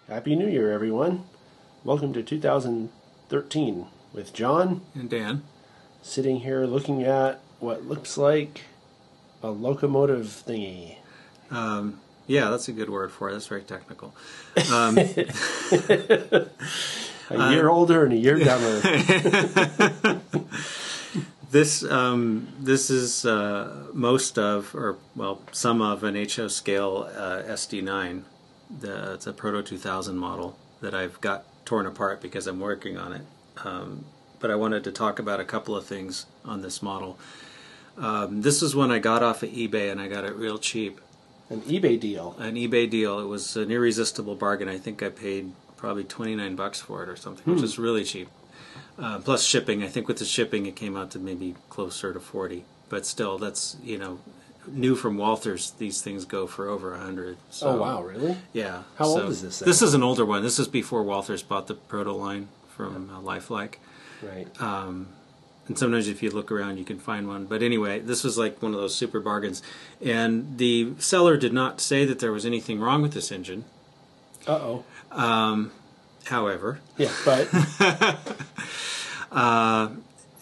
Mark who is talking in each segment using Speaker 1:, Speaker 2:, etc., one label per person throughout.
Speaker 1: Happy New Year, everyone. Welcome to 2013 with John
Speaker 2: and Dan.
Speaker 1: Sitting here looking at what looks like a locomotive thingy.
Speaker 2: Yeah, that's a good word for it. That's very technical.
Speaker 1: A year older and a year dumber.
Speaker 2: This is most of, or well, some of an HO scale SD9. It's a Proto 2000 model that I've got torn apart because I'm working on it. But I wanted to talk about a couple of things on this model. This is one I got off of eBay, and I got it real cheap.
Speaker 1: An eBay deal.
Speaker 2: An eBay deal. It was an irresistible bargain. I think I paid probably 29 bucks for it or something, which is really cheap. Plus shipping. I think with the shipping it came out to maybe closer to 40. But still, that's, you know, new from Walthers, these things go for over 100. So,
Speaker 1: oh, wow, really?
Speaker 2: Yeah.
Speaker 1: How old is this thing?
Speaker 2: This is an older one. This is before Walthers bought the Proto line from Lifelike.
Speaker 1: Right.
Speaker 2: And sometimes if you look around you can find one. But anyway, this was like one of those super bargains. And the seller did not say that there was anything wrong with this engine.
Speaker 1: Uh-oh.
Speaker 2: However.
Speaker 1: Yeah, but...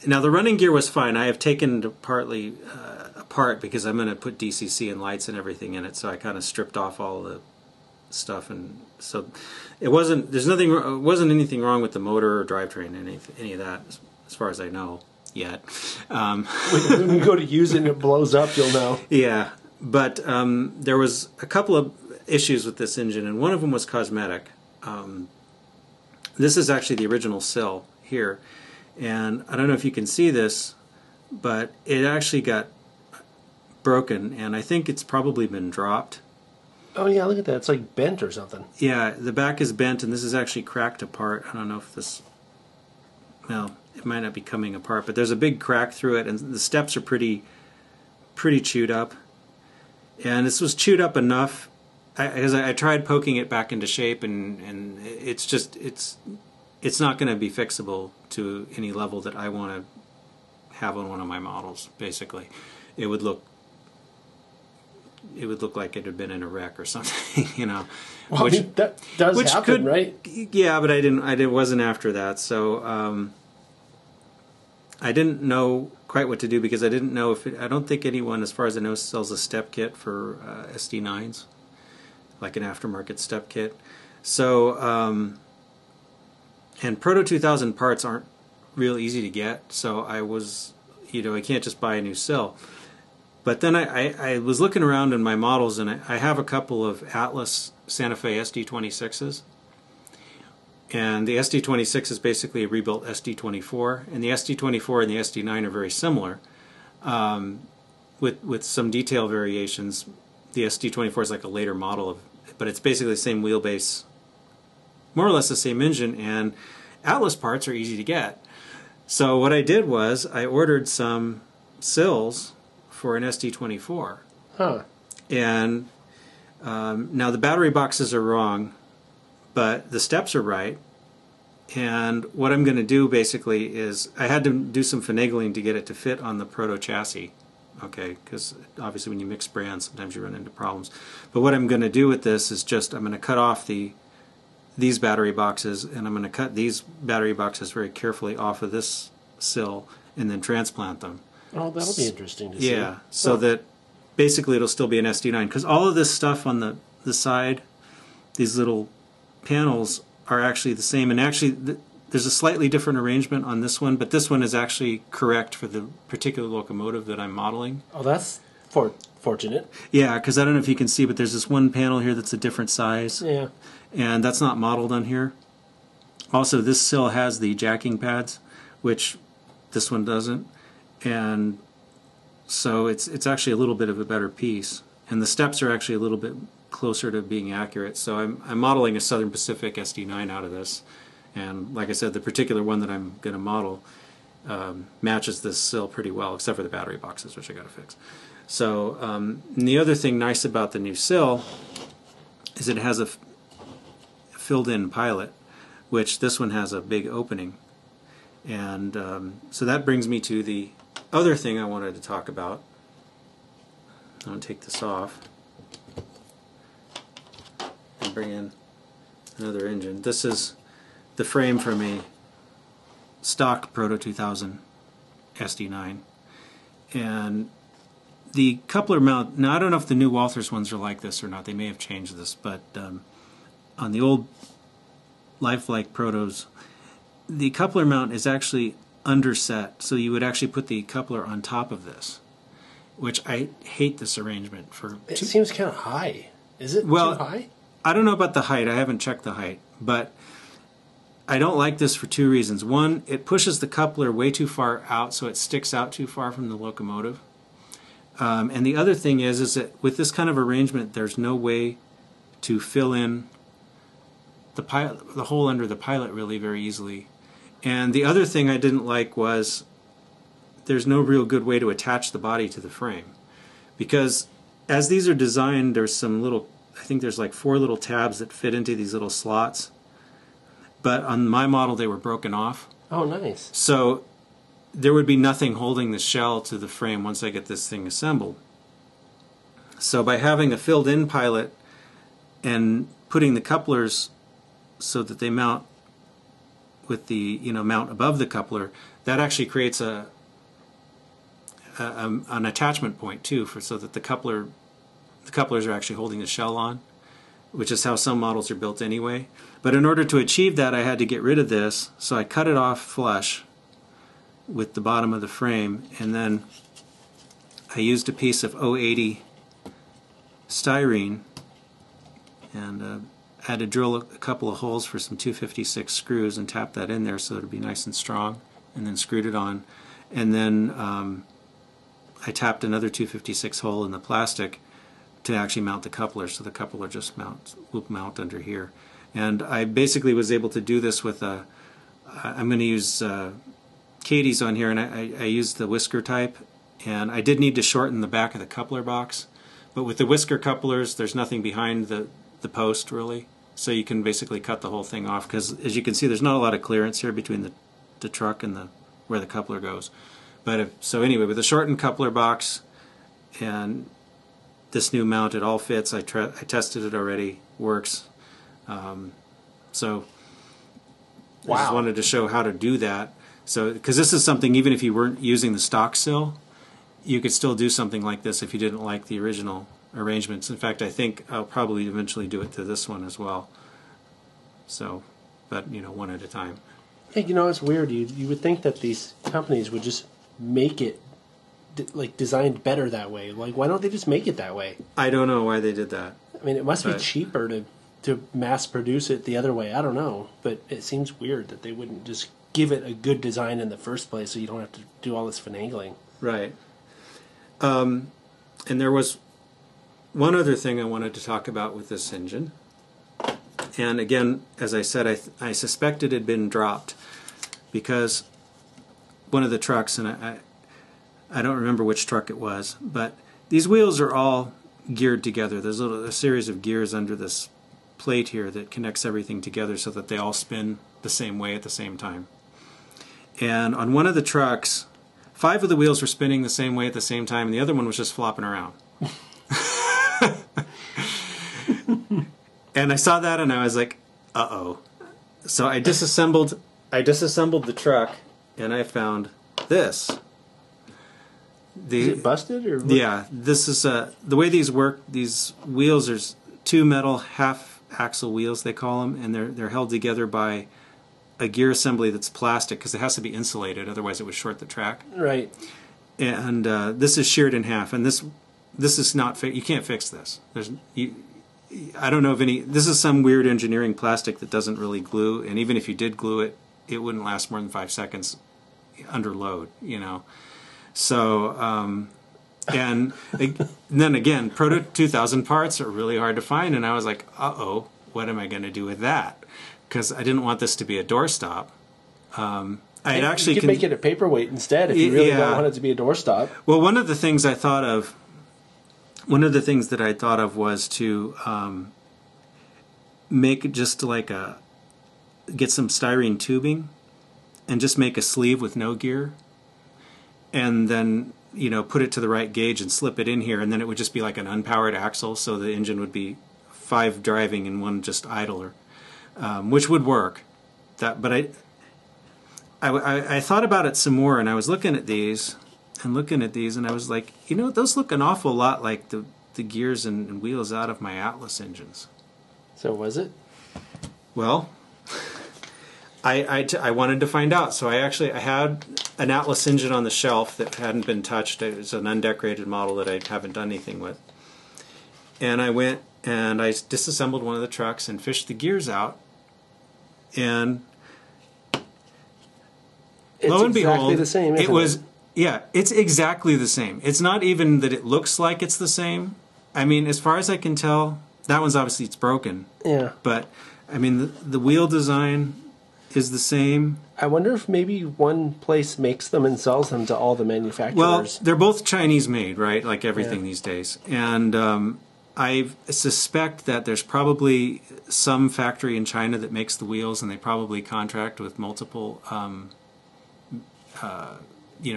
Speaker 2: now the running gear was fine. I have taken it partly apart because I'm going to put DCC and lights and everything in it. So I kind of stripped off all the stuff, and so it wasn't. There's nothing. It wasn't anything wrong with the motor or drivetrain, any of that, as far as I know yet.
Speaker 1: When you go to use it and it blows up, you'll know.
Speaker 2: Yeah, but there was a couple of issues with this engine, and one of them was cosmetic. This is actually the original sill here, and I don't know if you can see this, but it actually got broken, and I think it's probably been dropped.
Speaker 1: Oh yeah, look at that. It's like bent or something.
Speaker 2: Yeah, the back is bent, and this is actually cracked apart. I don't know if this... Well, it might not be coming apart, but there's a big crack through it, and the steps are pretty chewed up. And this was chewed up enough, because I tried poking it back into shape, and it's just... It's not going to be fixable to any level that I want to have on one of my models, basically. It would look like it had been in a wreck or something, you know.
Speaker 1: Well, I mean, that does happen, right?
Speaker 2: Yeah, but I wasn't after that, so I didn't know quite what to do because I didn't know if I don't think anyone, as far as I know, sells a step kit for SD9s, like an aftermarket step kit. So, and Proto 2000 parts aren't real easy to get, so I was, you know, I can't just buy a new sill. But then I was looking around in my models, and I have a couple of Atlas Santa Fe SD26s. And the SD26 is basically a rebuilt SD24. And the SD24 and the SD9 are very similar, with some detail variations. The SD24 is like a later model, but it's basically the same wheelbase, more or less the same engine, and Atlas parts are easy to get. So what I did was I ordered some sills for an SD24.
Speaker 1: Huh.
Speaker 2: And now the battery boxes are wrong, but the steps are right. And what I'm going to do basically is I had to do some finagling to get it to fit on the Proto chassis. Okay, because obviously when you mix brands sometimes you run into problems. But what I'm going to do with this is just I'm going to cut off these battery boxes, and I'm going to cut these battery boxes very carefully off of this sill and then transplant them.
Speaker 1: Oh, that'll be interesting to see.
Speaker 2: Yeah, so that basically it'll still be an SD9, because all of this stuff on the side, these little panels, are actually the same, and actually there's a slightly different arrangement on this one, but this one is actually correct for the particular locomotive that I'm modeling.
Speaker 1: Oh, that's fortunate.
Speaker 2: Yeah, because I don't know if you can see, but there's this one panel here that's a different size.
Speaker 1: Yeah.
Speaker 2: And that's not modeled on here. Also, this sill has the jacking pads, which this one doesn't. And so it's actually a little bit of a better piece, and the steps are actually a little bit closer to being accurate. So I'm modeling a Southern Pacific SD9 out of this, and like I said, the particular one that I'm going to model matches this sill pretty well, except for the battery boxes, which I got to fix. So and the other thing nice about the new sill is it has a filled-in pilot, which this one has a big opening, and so that brings me to the other thing I wanted to talk about. I'm going to take this off and bring in another engine. This is the frame from a stock Proto 2000 SD9. And the coupler mount, now I don't know if the new Walthers ones are like this or not, they may have changed this, but on the old lifelike Protos, the coupler mount is actually underset, so you would actually put the coupler on top of this, which I hate this arrangement for.
Speaker 1: It seems kind of high. Is it too high?
Speaker 2: I don't know about the height. I haven't checked the height, but I don't like this for two reasons. One, it pushes the coupler way too far out, so it sticks out too far from the locomotive. And the other thing is that with this kind of arrangement, there's no way to fill in the hole under the pilot really very easily. And the other thing I didn't like was there's no real good way to attach the body to the frame, because as these are designed, there's some little, I think there's like 4 little tabs that fit into these little slots, but on my model they were broken off.
Speaker 1: Oh, nice.
Speaker 2: So there would be nothing holding the shell to the frame once I get this thing assembled. So by having a filled in pilot and putting the couplers so that they mount with the mount above the coupler, that actually creates an attachment point too, so that the couplers are actually holding the shell on, which is how some models are built anyway. But in order to achieve that, I had to get rid of this, so I cut it off flush with the bottom of the frame, and then I used a piece of 080 styrene, and I had to drill a couple of holes for some 256 screws and tap that in there so it would be nice and strong, and then screwed it on. And then I tapped another 256 hole in the plastic to actually mount the coupler, so the coupler just will mount under here. And I basically was able to do this with I'm going to use Katie's on here, and I used the whisker type, and I did need to shorten the back of the coupler box, but with the whisker couplers there's nothing behind the post really, so you can basically cut the whole thing off, because as you can see there's not a lot of clearance here between the truck and where the coupler goes. But so anyway, with the shortened coupler box and this new mount, it all fits. I tested it already, works. So
Speaker 1: wow.
Speaker 2: I just wanted to show how to do that. So, because this is something, even if you weren't using the stock sill, you could still do something like this if you didn't like the original arrangements. In fact, I think I'll probably eventually do it to this one as well. So, but one at a time.
Speaker 1: Hey, it's weird. You would think that these companies would just make it like designed better that way. Like, why don't they just make it that way?
Speaker 2: I don't know why they did that.
Speaker 1: I mean, it must be cheaper to mass produce it the other way. I don't know, but it seems weird that they wouldn't just give it a good design in the first place, so you don't have to do all this finagling. Right.
Speaker 2: And there was one other thing I wanted to talk about with this engine. And again, as I said, I suspected it had been dropped, because one of the trucks, and I don't remember which truck it was, but these wheels are all geared together. There's a series of gears under this plate here that connects everything together so that they all spin the same way at the same time. And on one of the trucks, 5 of the wheels were spinning the same way at the same time, and the other one was just flopping around. And I saw that and I was like, uh-oh. So I disassembled the truck, and I found this.
Speaker 1: Is it busted or what?
Speaker 2: Yeah, this is the way these work. These wheels, there's 2 metal half-axle wheels, they call them, and they're held together by a gear assembly that's plastic, because it has to be insulated, otherwise it would short the track.
Speaker 1: Right.
Speaker 2: And this is sheared in half, and this is not you can't fix this. I don't know of any. This is some weird engineering plastic that doesn't really glue, and even if you did glue it, it wouldn't last more than 5 seconds under load. So, and then again, Proto 2000 parts are really hard to find, and I was like, uh-oh, what am I going to do with that? Because I didn't want this to be a doorstop. You
Speaker 1: could make it a paperweight instead if you really don't want it to be a doorstop.
Speaker 2: Well, one of the things that I thought of was to make just like get some styrene tubing and just make a sleeve with no gear, and then put it to the right gauge and slip it in here, and then it would just be like an unpowered axle, so the engine would be 5 driving and 1 just idler. which would work. But I thought about it some more, and I was looking at these, and I was like, you know, those look an awful lot like the gears and wheels out of my Atlas engines.
Speaker 1: So was it?
Speaker 2: Well, I wanted to find out, so I had an Atlas engine on the shelf that hadn't been touched. It was an undecorated model that I haven't done anything with. And I went and I disassembled one of the trucks and fished the gears out, and lo and behold,
Speaker 1: exactly the same, isn't it?
Speaker 2: Yeah, it's exactly the same. It's not even that it looks like it's the same. I mean, as far as I can tell, that one's obviously it's broken.
Speaker 1: Yeah.
Speaker 2: But I mean, the wheel design is the same.
Speaker 1: I wonder if maybe one place makes them and sells them to all the manufacturers.
Speaker 2: Well, they're both Chinese made, right? Like everything these days. And I suspect that there's probably some factory in China that makes the wheels, and they probably contract with multiple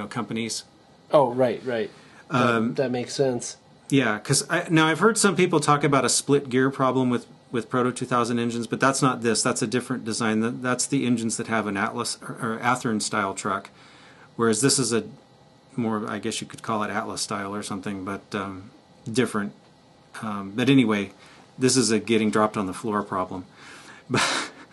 Speaker 2: companies.
Speaker 1: Oh, right. That makes sense.
Speaker 2: Yeah, because now I've heard some people talk about a split gear problem with Proto 2000 engines, but that's not this. That's a different design. That's the engines that have an Atlas or Athearn style truck, whereas this is a more, I guess you could call it Atlas style or something, but different. But anyway, this is a getting dropped on the floor problem.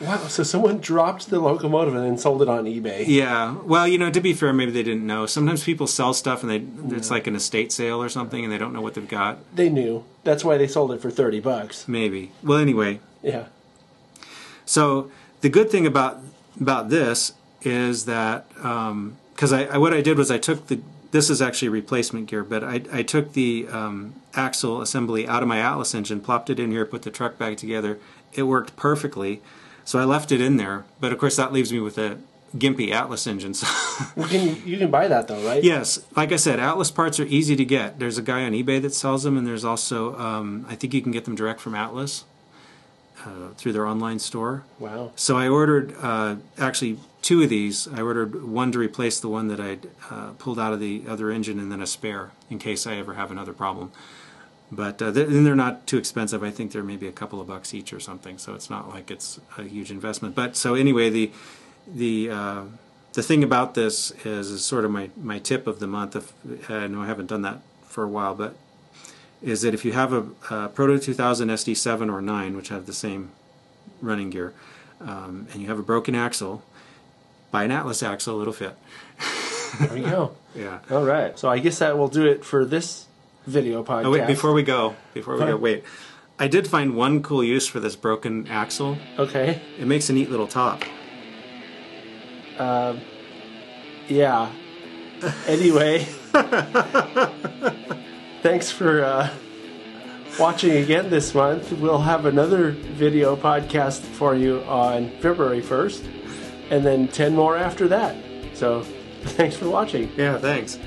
Speaker 1: Wow, so someone dropped the locomotive and then sold it on eBay.
Speaker 2: Yeah, well, you know, to be fair, maybe they didn't know. Sometimes people sell stuff and it's like an estate sale or something, and they don't know what they've got.
Speaker 1: They knew. That's why they sold it for $30.
Speaker 2: Maybe. Well, anyway.
Speaker 1: Yeah.
Speaker 2: So the good thing about this is that because what I did was I took this is actually replacement gear, but I took the axle assembly out of my Atlas engine, plopped it in here, put the truck back together. It worked perfectly. So I left it in there, but of course that leaves me with a gimpy Atlas engine. So
Speaker 1: Well, you can buy that though, right?
Speaker 2: yes, like I said, Atlas parts are easy to get. There's a guy on eBay that sells them, and there's also I think you can get them direct from Atlas through their online store.
Speaker 1: Wow.
Speaker 2: So I ordered actually 2 of these. I ordered one to replace the one that I'd pulled out of the other engine, and then a spare in case I ever have another problem. But they're not too expensive. I think they're maybe a couple of bucks each or something. So it's not like it's a huge investment. But so anyway, the thing about this is sort of my tip of the month. I know I haven't done that for a while, but is that if you have a Proto 2000 SD7 or 9, which have the same running gear, and you have a broken axle, buy an Atlas axle. It'll fit.
Speaker 1: There you go.
Speaker 2: Yeah.
Speaker 1: All right. So I guess that will do it for this video podcast.
Speaker 2: Oh wait, before we go, wait. I did find one cool use for this broken axle.
Speaker 1: Okay.
Speaker 2: It makes a neat little top.
Speaker 1: Yeah. Anyway, thanks for watching again this month. We'll have another video podcast for you on February 1st, and then 10 more after that. So, thanks for watching.
Speaker 2: Yeah, thanks.